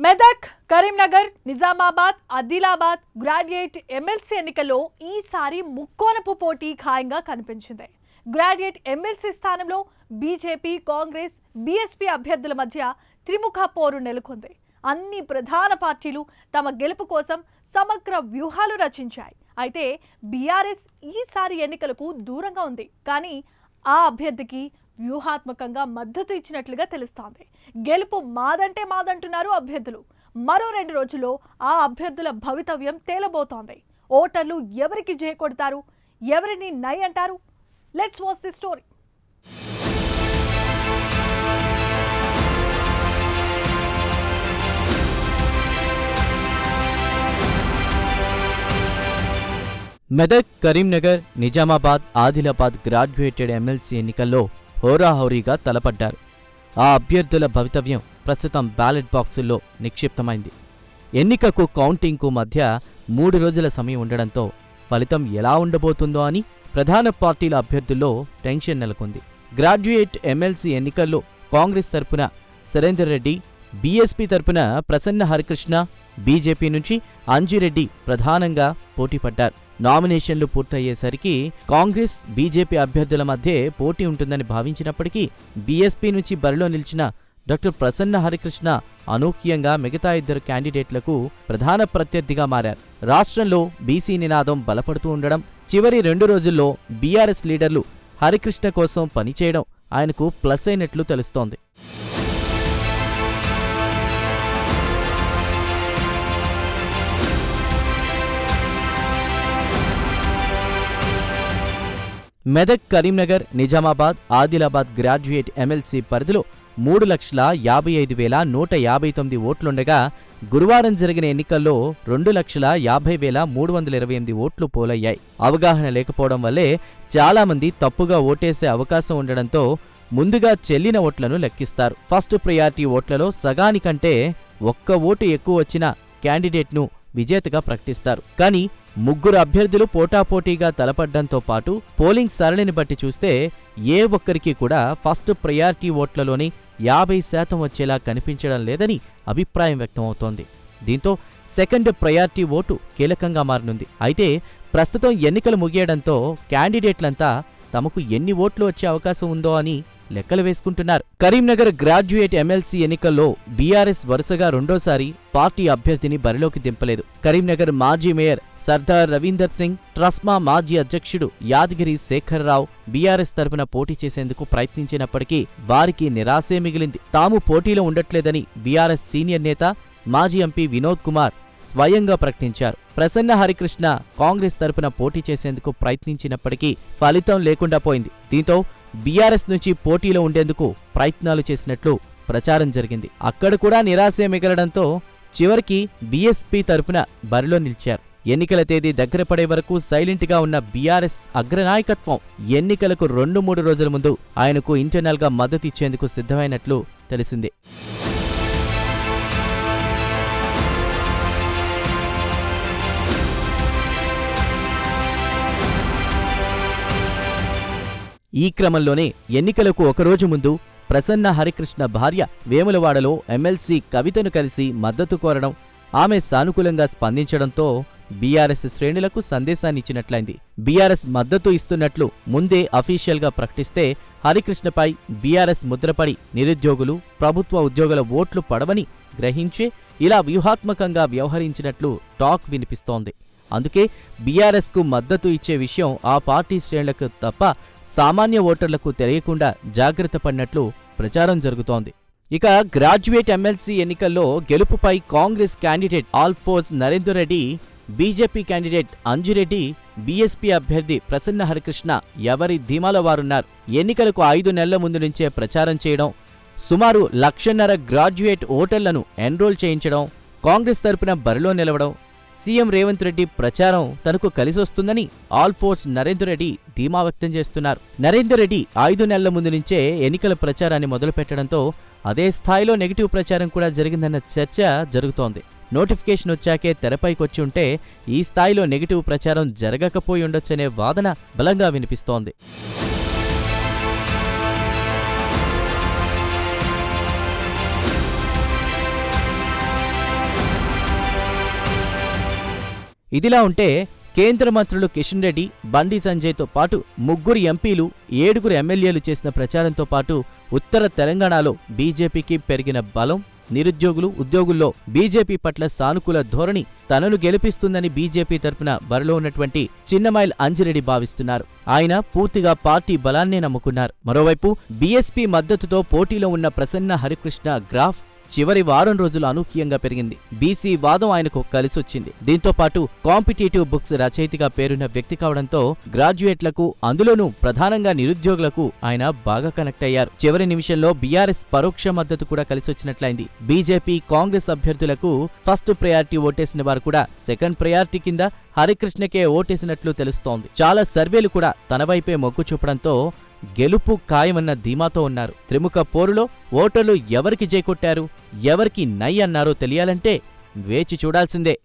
Medak, Karimnagar, Nizamabad, Adilabad graduate MLC ఎన్నికల్లో ఈసారి ముక్కోనపు పోటీ ఖాయంగా కనిపించింది. గ్రాడ్యుయేట్ ఎమ్మెల్సీ స్థానంలో బీజేపీ, కాంగ్రెస్, బీఎస్పీ అభ్యర్థుల మధ్య త్రిముఖ పోరు నెలకొంది. అన్ని ప్రధాన పార్టీలు తమ గెలుపు కోసం సమగ్ర వ్యూహాలు రచించాయి. అయితే బీఆర్ఎస్ ఈసారి ఎన్నికలకు దూరంగా ఉంది. కానీ ఆ అభ్యర్థికి వ్యూహాత్మకంగా మద్దతు ఇచ్చినట్లుగా తెలుస్తోంది. గెలుపు మాదంటే మాదంటున్నారు అభ్యర్థులు. మరో 2 రోజుల్లో ఆ అభ్యర్థుల భవితవ్యం తేలబోతోంది. ఓటర్లు ఎవరికి జయ కొడతారు, ఎవరిని నై అంటారు? Let's watch the story. Medak, Karimnagar, Nizamabad, Adilabad graduated MLC ఎన్నికల్లో హోరాహోరీగా తలపడ్డారు. ఆ అభ్యర్థుల భవితవ్యం ప్రస్తుతం బ్యాలెట్ బాక్సుల్లో నిక్షిప్తమైంది. ఎన్నికకు కౌంటింగ్కు మధ్య 3 రోజుల సమయం ఉండడంతో ఫలితం ఎలా ఉండబోతుందో అని ప్రధాన పార్టీల అభ్యర్థుల్లో టెన్షన్ నెలకొంది. గ్రాడ్యుయేట్ ఎమ్మెల్సీ ఎన్నికల్లో కాంగ్రెస్ తరపున సురేందర్ రెడ్డి, బీఎస్పీ తరపున ప్రసన్న హరికృష్ణ, బీజేపీ నుంచి అంజిరెడ్డి ప్రధానంగా పోటీపడ్డారు. నామినేషన్లు పూర్తయ్యేసరికి కాంగ్రెస్, బీజేపీ అభ్యర్థుల మధ్య పోటీ ఉంటుందని భావించినప్పటికీ బీఎస్పీ నుంచి బరిలో నిలిచిన డాక్టర్ ప్రసన్న హరికృష్ణ అనూహ్యంగా మిగతా 2 క్యాండిడేట్లకు ప్రధాన ప్రత్యర్థిగా మారారు. రాష్ట్రంలో బీసీ నినాదం బలపడుతూ ఉండడం, చివరి 2 రోజుల్లో బీఆర్ఎస్ లీడర్లు హరికృష్ణ కోసం పనిచేయడం ఆయనకు ప్లస్ అయినట్లు తెలుస్తోంది. మెదక్, కరీంనగర్, నిజామాబాద్, ఆదిలాబాద్ గ్రాడ్యుయేట్ ఎమ్మెల్సీ పరిధిలో 3,55,159 ఓట్లుండగా గురువారం జరిగిన ఎన్నికల్లో 2,50,328 ఓట్లు పోలయ్యాయి. అవగాహన లేకపోవడం వల్లే చాలామంది తప్పుగా ఓటేసే అవకాశం ఉండడంతో ముందుగా చెల్లిన ఓట్లను లెక్కిస్తారు. ఫస్ట్ ప్రయారిటీ ఓట్లలో సగానికంటే 1 ఓటు ఎక్కువ వచ్చిన క్యాండిడేట్ను విజేతగా ప్రకటిస్తారు. కానీ 3 అభ్యర్థులు పోటాపోటీగా తలపడ్డంతో పాటు పోలింగ్ సరళిని బట్టి చూస్తే ఏ ఒక్కరికి కూడా ఫస్ట్ ప్రయారిటీ ఓట్లలోని 50% వచ్చేలా కనిపించడం లేదని అభిప్రాయం వ్యక్తమవుతోంది. దీంతో సెకండ్ ప్రయారిటీ ఓటు కీలకంగా మారనుంది. అయితే ప్రస్తుతం ఎన్నికలు ముగియడంతో క్యాండిడేట్లంతా తమకు ఎన్ని ఓట్లు వచ్చే అవకాశం ఉందో అని లెక్కలు వేసుకుంటున్నారు. కరీంనగర్ గ్రాడ్యుయేట్ ఎమ్మెల్సీ ఎన్నికల్లో బీఆర్ఎస్ వరుసగా 2వ సారి పార్టీ అభ్యర్థిని బరిలోకి దింపలేదు. కరీంనగర్ మాజీ మేయర్ సర్దార్ రవీందర్ సింగ్, ట్రస్మా మాజీ అధ్యక్షుడు యాదగిరి శేఖర్రావు బీఆర్ఎస్ తరపున పోటీ చేసేందుకు ప్రయత్నించినప్పటికీ వారికి నిరాశే మిగిలింది. తాము పోటీలో ఉండట్లేదని బీఆర్ఎస్ సీనియర్ నేత, మాజీ ఎంపీ వినోద్ కుమార్ స్వయంగా ప్రకటించారు. ప్రసన్న హరికృష్ణ కాంగ్రెస్ తరపున పోటీ చేసేందుకు ప్రయత్నించినప్పటికీ ఫలితం లేకుండా పోయింది. దీంతో బీఆర్ఎస్ నుంచి పోటీలో ఉండేందుకు ప్రయత్నాలు చేసినట్లు ప్రచారం జరిగింది. అక్కడ కూడా నిరాశే మిగలడంతో చివరికి బీఎస్పీ తరపున బరిలో నిలిచారు. ఎన్నికల తేదీ దగ్గర పడే వరకు సైలెంట్గా ఉన్న బీఆర్ఎస్ అగ్రనాయకత్వం ఎన్నికలకు 2-3 రోజుల ముందు ఆయనకు ఇంటర్నల్గా మద్దతిచ్చేందుకు సిద్ధమైనట్లు తెలిసింది. ఈ క్రమంలోనే ఎన్నికలకు 1 రోజు ముందు ప్రసన్న హరికృష్ణ భార్య వేములవాడలో ఎమ్మెల్సీ కవితను కలిసి మద్దతు కోరడం, ఆమె సానుకూలంగా స్పందించడంతో బీఆర్ఎస్ శ్రేణులకు సందేశాన్నిచ్చినట్లయింది. బీఆర్ఎస్ మద్దతు ఇస్తున్నట్లు ముందే అఫీషియల్గా ప్రకటిస్తే హరికృష్ణపై బీఆర్ఎస్ ముద్రపడి నిరుద్యోగులు, ప్రభుత్వ ఉద్యోగుల ఓట్లు పడవని గ్రహించే ఇలా వ్యూహాత్మకంగా వ్యవహరించినట్లు టాక్ వినిపిస్తోంది. అందుకే బీఆర్ఎస్కు మద్దతు ఇచ్చే విషయం ఆ పార్టీ శ్రేణులకు తప్ప సామాన్య ఓటర్లకు తెలియకుండా జాగ్రత్త పడినట్లు ప్రచారం జరుగుతోంది. ఇక గ్రాడ్యుయేట్ ఎమ్మెల్సీ ఎన్నికల్లో గెలుపుపై Congress candidate Alphores Narender Reddy, BJP candidate Anjireddy, BSP అభ్యర్థి ప్రసన్న హరికృష్ణ ఎవరి ధీమాలో వారున్నారు. ఎన్నికలకు 5 నెలల ముందు నుంచే ప్రచారం చేయడం, సుమారు 1,50,000 గ్రాడ్యుయేట్ ఓటర్లను ఎన్రోల్ చేయించడం, కాంగ్రెస్ తరపున బరిలో నిలవడం, సీఎం రేవంత్ రెడ్డి ప్రచారం తనకు కలిసొస్తుందని ఆల్ఫోర్స్ నరేందర్ రెడ్డి ధీమా వ్యక్తం చేస్తున్నారు. నరేందర్ రెడ్డి 5 నెలల ముందు నుంచే ఎన్నికల ప్రచారాన్ని మొదలుపెట్టడంతో అదే స్థాయిలో నెగిటివ్ ప్రచారం కూడా జరిగిందన్న చర్చ జరుగుతోంది. నోటిఫికేషన్ వచ్చాకే తెరపైకొచ్చి ఉంటే ఈ స్థాయిలో నెగిటివ్ ప్రచారం జరగకపోయి ఉండొచ్చనే వాదన బలంగా వినిపిస్తోంది. ఇదిలా ఉంటే కేంద్ర మంత్రులు కిషన్ రెడ్డి, బండి సంజయ్తో పాటు 3 ఎంపీలు, 7 ఎమ్మెల్యేలు చేసిన ప్రచారంతో పాటు ఉత్తర తెలంగాణలో బీజేపీకి పెరిగిన బలం, నిరుద్యోగులు, ఉద్యోగుల్లో బీజేపీ పట్ల సానుకూల ధోరణి తనను గెలిపిస్తుందని బీజేపీ తరపున బరిలో ఉన్నటువంటి చిన్నమైల్ అంజిరెడ్డి భావిస్తున్నారు. ఆయన పూర్తిగా పార్టీ బలాన్నే నమ్ముకున్నారు. మరోవైపు బీఎస్పీ మద్దతుతో పోటీలో ఉన్న ప్రసన్న హరికృష్ణ గ్రాఫ్ చివరి వారం రోజులు అనూహ్యంగా పెరిగింది. బీసీ వాదం ఆయనకు కలిసొచ్చింది. దీంతో పాటు కాంపిటేటివ్ బుక్స్ రచయితగా పేరున్న వ్యక్తి కావడంతో గ్రాడ్యుయేట్లకు, అందులోనూ ప్రధానంగా నిరుద్యోగులకు ఆయన బాగా కనెక్ట్ అయ్యారు. చివరి నిమిషంలో బీఆర్ఎస్ పరోక్ష మద్దతు కూడా కలిసొచ్చినట్లయింది. బీజేపీ, కాంగ్రెస్ అభ్యర్థులకు ఫస్ట్ ప్రయారిటీ ఓటేసిన వారు కూడా సెకండ్ ప్రయారిటీ కింద హరికృష్ణకే ఓటేసినట్లు తెలుస్తోంది. చాలా సర్వేలు కూడా తన వైపే మొగ్గు చూపడంతో గెలుపు ఖాయమన్న ధీమాతో ఉన్నారు. త్రిముఖ పోరులో ఓటర్లు ఎవరికి జై కొట్టారు, ఎవరికి నై అన్నారో తెలియాలంటే వేచి చూడాల్సిందే.